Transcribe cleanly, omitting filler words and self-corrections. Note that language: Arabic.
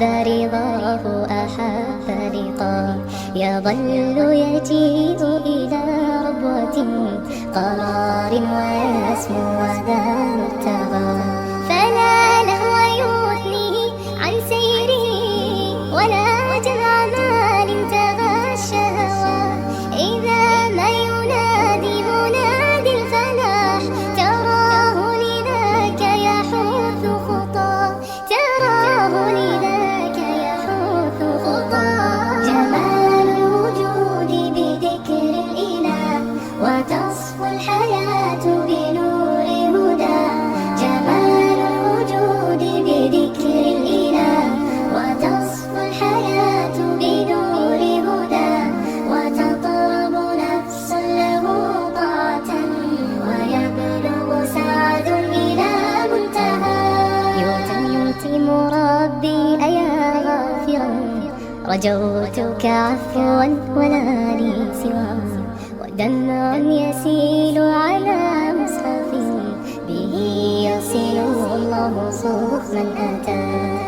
رضاه أحب لقاء، يظل يجيء إلى ربوة قرار ويسمو وذا مبتغى، فلا لهو يثنيه عن سيره ولا جمع مال تغى الشهوى. إذا ما ينادي منادي الفلاح تراه لذاك يحث خطاه، تراه لذاك يحث خطاه. جمال الوجود بذكر الإله وتصفو الحياة بنور هدى، جمال الوجود بذكر الإله وتصفو الحياة بنور هدى، وتطرب نفس له طاعة ويبلغ سعد إلى منتهى. يؤتي مربي أيا غافرا رجوتك عفوا ولا لي سواه، ودمع يسيل على مصحف به يصل الله صوف من أتى.